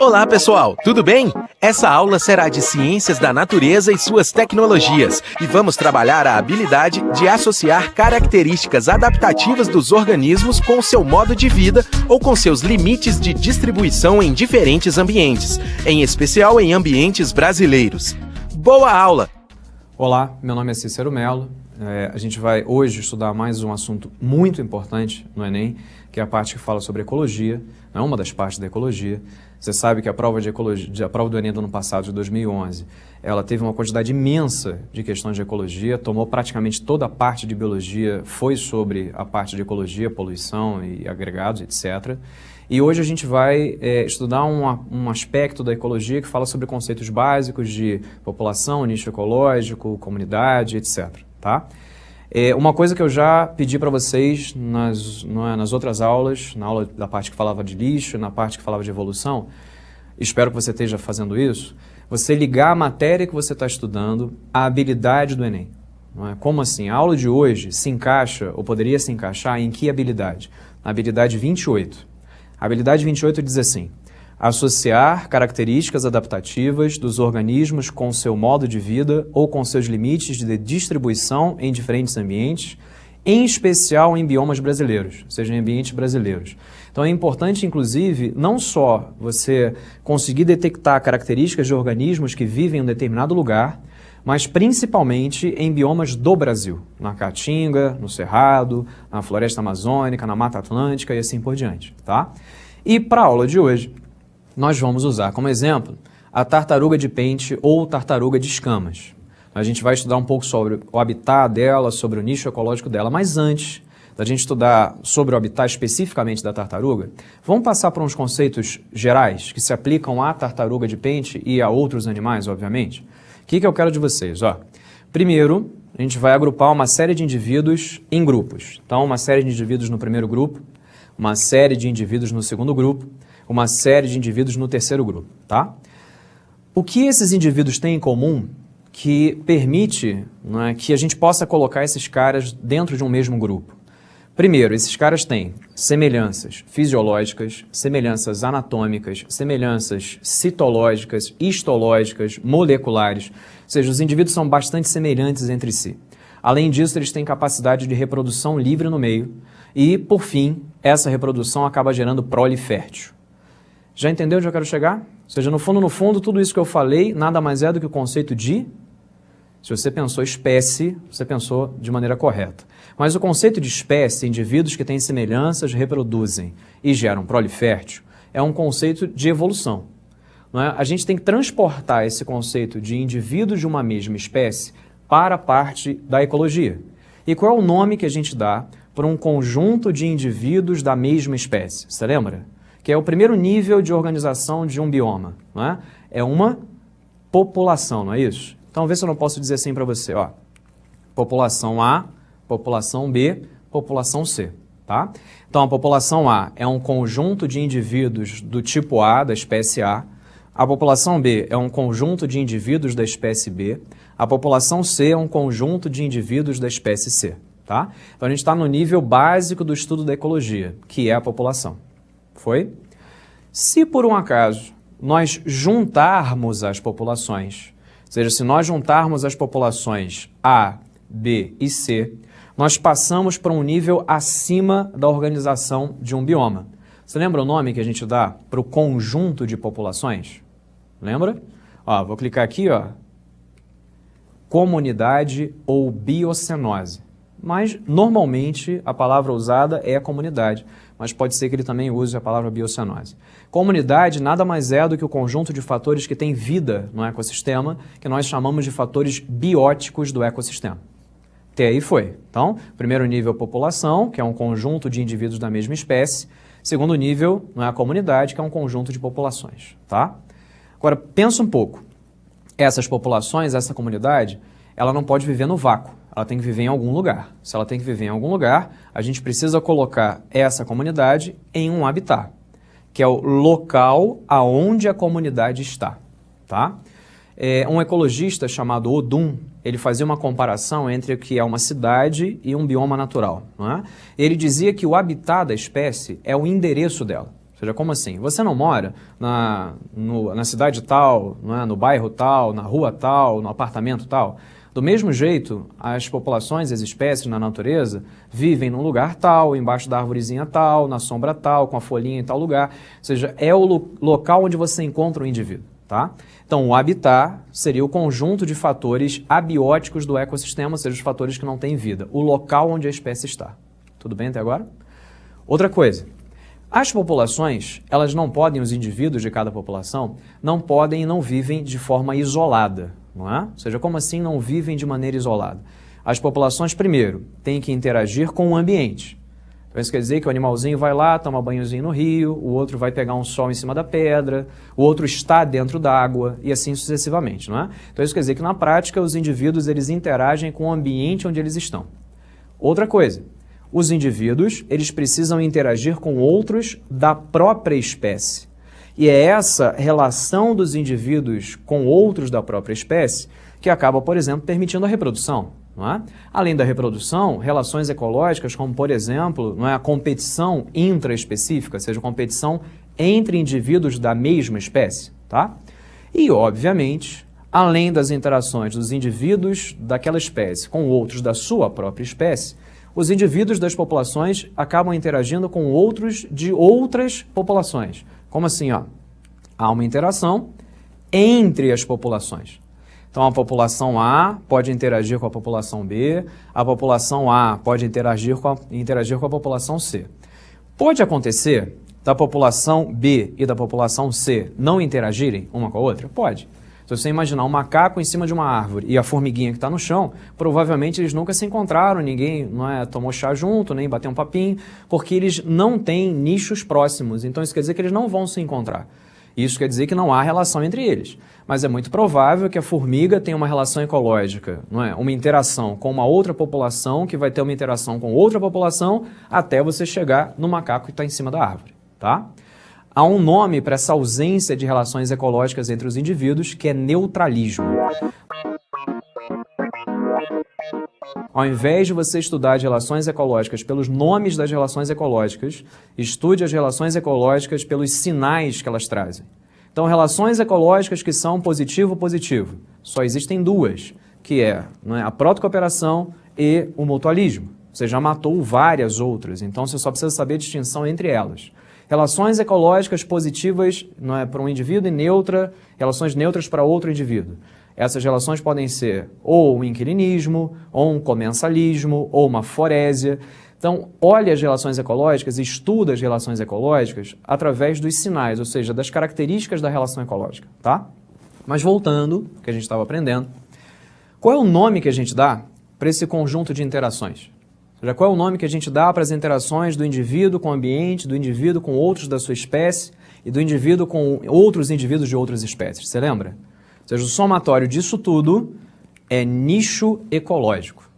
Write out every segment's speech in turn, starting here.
Olá, pessoal, tudo bem? Essa aula será de ciências da natureza e suas tecnologias, e vamos trabalhar a habilidade de associar características adaptativas dos organismos com seu modo de vida ou com seus limites de distribuição em diferentes ambientes, em especial em ambientes brasileiros. Boa aula! Olá, meu nome é Cícero Melo. A gente vai hoje estudar mais um assunto muito importante no Enem, que é a parte que fala sobre ecologia, não é uma das partes da ecologia. Você sabe que a prova de ecologia, a prova do Enem do ano passado, de 2011, ela teve uma quantidade imensa de questões de ecologia, tomou praticamente toda a parte de biologia, foi sobre a parte de ecologia, poluição e agregados, etc. E hoje a gente vai estudar um aspecto da ecologia que fala sobre conceitos básicos de população, nicho ecológico, comunidade, etc. Tá? Uma coisa que eu já pedi para vocês nas outras aulas, na aula da parte que falava de lixo, na parte que falava de evolução, espero que você esteja fazendo isso, você ligar a matéria que você está estudando à habilidade do Enem. Não é? Como assim? A aula de hoje se encaixa, ou poderia se encaixar, em que habilidade? Na habilidade 28. A habilidade 28 diz assim: associar características adaptativas dos organismos com seu modo de vida ou com seus limites de distribuição em diferentes ambientes, em especial em biomas brasileiros, ou seja, em ambientes brasileiros. Então é importante, inclusive, não só você conseguir detectar características de organismos que vivem em um determinado lugar, mas principalmente em biomas do Brasil, na Caatinga, no Cerrado, na Floresta Amazônica, na Mata Atlântica e assim por diante, tá? E para a aula de hoje, nós vamos usar como exemplo a tartaruga de pente ou tartaruga de escamas. A gente vai estudar um pouco sobre o habitat dela, sobre o nicho ecológico dela, mas antes da gente estudar sobre o habitat especificamente da tartaruga, vamos passar por uns conceitos gerais que se aplicam à tartaruga de pente e a outros animais, obviamente. O que eu quero de vocês? Primeiro, a gente vai agrupar uma série de indivíduos em grupos. Então, uma série de indivíduos no primeiro grupo, uma série de indivíduos no segundo grupo, uma série de indivíduos no terceiro grupo, tá? O que esses indivíduos têm em comum que permite, não é, que a gente possa colocar esses caras dentro de um mesmo grupo? Primeiro, esses caras têm semelhanças fisiológicas, semelhanças anatômicas, semelhanças citológicas, histológicas, moleculares, ou seja, os indivíduos são bastante semelhantes entre si. Além disso, eles têm capacidade de reprodução livre no meio e, por fim, essa reprodução acaba gerando prole fértil. Já entendeu onde eu quero chegar? Ou seja, no fundo, tudo isso que eu falei nada mais é do que o conceito de... Se você pensou espécie, você pensou de maneira correta. Mas o conceito de espécie, indivíduos que têm semelhanças, reproduzem e geram prole fértil, é um conceito de evolução. Não é? A gente tem que transportar esse conceito de indivíduos de uma mesma espécie para a parte da ecologia. E qual é o nome que a gente dá para um conjunto de indivíduos da mesma espécie? Você lembra? Que é o primeiro nível de organização de um bioma. Não é? É uma população, não é isso? Então, vê se eu não posso dizer assim para você, população A, população B, população C, tá? Então, a população A é um conjunto de indivíduos do tipo A, da espécie A. A população B é um conjunto de indivíduos da espécie B. A população C é um conjunto de indivíduos da espécie C, tá? Então, a gente está no nível básico do estudo da ecologia, que é a população. Foi? Se, por um acaso, nós juntarmos as populações, ou seja, se nós juntarmos as populações A, B e C, nós passamos para um nível acima da organização de um bioma. Você lembra o nome que a gente dá para o conjunto de populações? Lembra? Vou clicar aqui, comunidade ou biocenose. Mas, normalmente, a palavra usada é comunidade, mas pode ser que ele também use a palavra biocenose. Comunidade nada mais é do que o conjunto de fatores que tem vida no ecossistema, que nós chamamos de fatores bióticos do ecossistema. Até aí foi. Então, primeiro nível, população, que é um conjunto de indivíduos da mesma espécie. Segundo nível, não é a comunidade, que é um conjunto de populações, tá? Agora, pensa um pouco. Essas populações, essa comunidade, ela não pode viver no vácuo. Ela tem que viver em algum lugar. Se ela tem que viver em algum lugar, a gente precisa colocar essa comunidade em um habitat, que é o local aonde a comunidade está, tá? Um ecologista chamado Odum, ele fazia uma comparação entre o que é uma cidade e um bioma natural, não é? Ele dizia que o habitat da espécie é o endereço dela. Ou Ou seja, como assim? Você não mora na cidade tal, não é? No bairro tal, na rua tal, no apartamento tal. Do mesmo jeito, as populações, as espécies na natureza vivem num lugar tal, embaixo da arvorezinha tal, na sombra tal, com a folhinha em tal lugar. Ou seja, é o local onde você encontra o indivíduo, tá? Então, o habitat seria o conjunto de fatores abióticos do ecossistema, ou seja, os fatores que não têm vida, o local onde a espécie está. Tudo bem até agora? Outra coisa, as populações, elas não podem, os indivíduos de cada população, não podem e não vivem de forma isolada, não é? Ou seja, como assim não vivem de maneira isolada? As populações, primeiro, têm que interagir com o ambiente. Então, isso quer dizer que o animalzinho vai lá, toma banhozinho no rio, o outro vai pegar um sol em cima da pedra, o outro está dentro d'água e assim sucessivamente, não é? Então, isso quer dizer que, na prática, os indivíduos eles interagem com o ambiente onde eles estão. Outra coisa, os indivíduos eles precisam interagir com outros da própria espécie. E é essa relação dos indivíduos com outros da própria espécie que acaba, por exemplo, permitindo a reprodução. Não é? Além da reprodução, relações ecológicas como, por exemplo, não é, a competição intraespecífica, ou seja, competição entre indivíduos da mesma espécie. Tá? E, obviamente, além das interações dos indivíduos daquela espécie com outros da sua própria espécie, os indivíduos das populações acabam interagindo com outros de outras populações. Como assim? Ó? Há uma interação entre as populações. Então, a população A pode interagir com a população B, a população A pode interagir com a população C. Pode acontecer da população B e da população C não interagirem uma com a outra? Pode. Se você imaginar um macaco em cima de uma árvore e a formiguinha que está no chão, provavelmente eles nunca se encontraram, ninguém não é, tomou chá junto, nem bateu um papinho, porque eles não têm nichos próximos. Então, isso quer dizer que eles não vão se encontrar. Isso quer dizer que não há relação entre eles. Mas é muito provável que a formiga tenha uma relação ecológica, não é? Uma interação com uma outra população, que vai ter uma interação com outra população, até você chegar no macaco que está em cima da árvore. Tá? Há um nome para essa ausência de relações ecológicas entre os indivíduos, que é neutralismo. Ao invés de você estudar as relações ecológicas pelos nomes das relações ecológicas, estude as relações ecológicas pelos sinais que elas trazem. Então, relações ecológicas que são positivo-positivo, só existem duas, que é, não é, a protocooperação e o mutualismo. Você já matou várias outras, então você só precisa saber a distinção entre elas. Relações ecológicas positivas, não é, para um indivíduo e relações neutras para outro indivíduo. Essas relações podem ser ou um inquilinismo, ou um comensalismo, ou uma forésia. Então, olhe as relações ecológicas, estuda as relações ecológicas através dos sinais, ou seja, das características da relação ecológica, tá? Mas voltando, que a gente estava aprendendo, qual é o nome que a gente dá para esse conjunto de interações? Ou seja, qual é o nome que a gente dá para as interações do indivíduo com o ambiente, do indivíduo com outros da sua espécie e do indivíduo com outros indivíduos de outras espécies? Você lembra? Ou seja, o somatório disso tudo é nicho ecológico.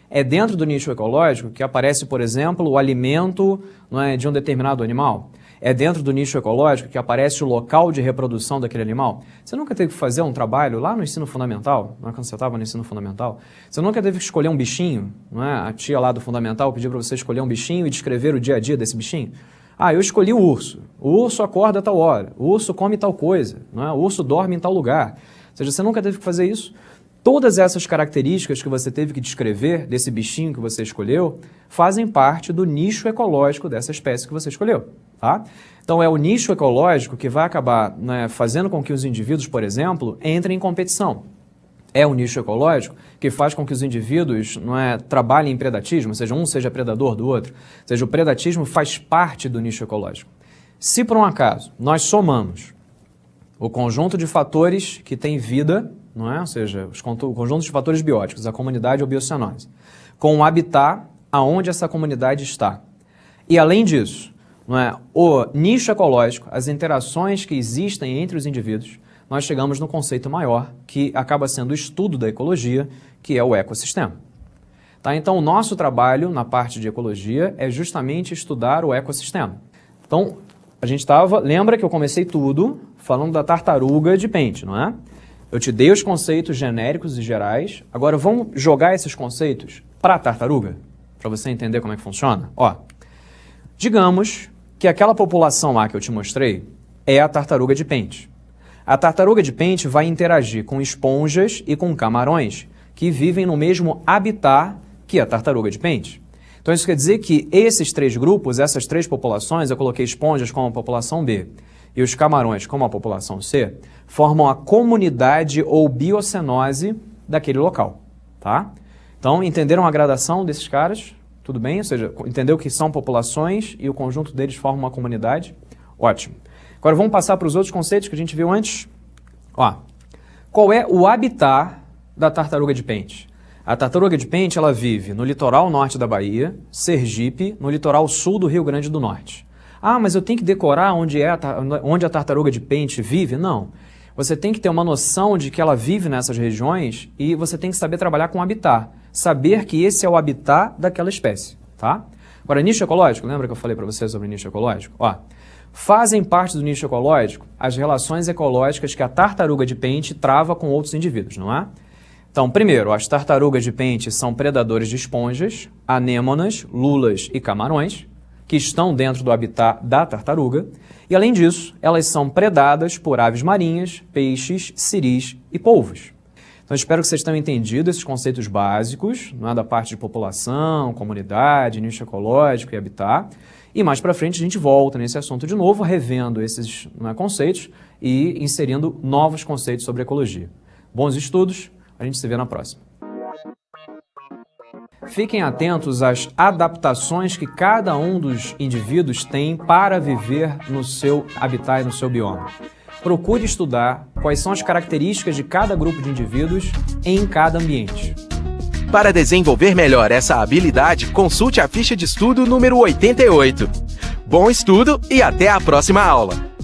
É dentro do nicho ecológico que aparece, por exemplo, o alimento, não é, de um determinado animal. É dentro do nicho ecológico que aparece o local de reprodução daquele animal. Você nunca teve que fazer um trabalho lá no ensino fundamental, não é, quando você estava no ensino fundamental? Você nunca teve que escolher um bichinho, não é? A tia lá do fundamental pediu para você escolher um bichinho e descrever o dia a dia desse bichinho? Ah, eu escolhi o urso. O urso acorda a tal hora. O urso come tal coisa. Não é? O urso dorme em tal lugar. Ou seja, você nunca teve que fazer isso. Todas essas características que você teve que descrever desse bichinho que você escolheu fazem parte do nicho ecológico dessa espécie que você escolheu. Tá? Então, é o nicho ecológico que vai acabar, né, fazendo com que os indivíduos, por exemplo, entrem em competição. É o nicho ecológico que faz com que os indivíduos, não é, trabalhem em predatismo, ou seja, um seja predador do outro. Ou seja, o predatismo faz parte do nicho ecológico. Se, por um acaso, nós somamos o conjunto de fatores que tem vida, não é? Ou seja, o conjunto de fatores bióticos, a comunidade ou biocenose, com o habitat aonde essa comunidade está. E, além disso, não é, o nicho ecológico, as interações que existem entre os indivíduos, nós chegamos no conceito maior, que acaba sendo o estudo da ecologia, que é o ecossistema. Tá? Então, o nosso trabalho na parte de ecologia é justamente estudar o ecossistema. Então, a gente lembra que eu comecei tudo falando da tartaruga de pente, não é? Eu te dei os conceitos genéricos e gerais, agora vamos jogar esses conceitos para a tartaruga, para você entender como é que funciona? Ó, digamos que que aquela população lá que eu te mostrei é a tartaruga de pente. A tartaruga de pente vai interagir com esponjas e com camarões que vivem no mesmo habitat que a tartaruga de pente. Então isso quer dizer que esses 3 grupos, essas 3 populações, eu coloquei esponjas como a população B e os camarões como a população C, formam a comunidade ou biocenose daquele local, tá? Então, entenderam a gradação desses caras? Tudo bem? Ou seja, entendeu que são populações e o conjunto deles forma uma comunidade? Ótimo. Agora vamos passar para os outros conceitos que a gente viu antes. Ó, qual é o habitat da tartaruga de pente? A tartaruga de pente ela vive no litoral norte da Bahia, Sergipe, no litoral sul do Rio Grande do Norte. Ah, mas eu tenho que decorar onde a tartaruga de pente vive? Não. Você tem que ter uma noção de que ela vive nessas regiões e você tem que saber trabalhar com o habitat. Saber que esse é o habitat daquela espécie, tá? Agora, nicho ecológico, lembra que eu falei para você sobre nicho ecológico? Ó, fazem parte do nicho ecológico as relações ecológicas que a tartaruga de pente trava com outros indivíduos, não é? Então, primeiro, as tartarugas de pente são predadores de esponjas, anêmonas, lulas e camarões, que estão dentro do habitat da tartaruga, e além disso, elas são predadas por aves marinhas, peixes, ciris e polvos. Então, espero que vocês tenham entendido esses conceitos básicos, não é, da parte de população, comunidade, nicho ecológico e habitat. E mais para frente a gente volta nesse assunto de novo, revendo esses conceitos e inserindo novos conceitos sobre ecologia. Bons estudos! A gente se vê na próxima. Fiquem atentos às adaptações que cada um dos indivíduos tem para viver no seu habitat e no seu bioma. Procure estudar quais são as características de cada grupo de indivíduos em cada ambiente. Para desenvolver melhor essa habilidade, consulte a ficha de estudo número 88. Bom estudo e até a próxima aula!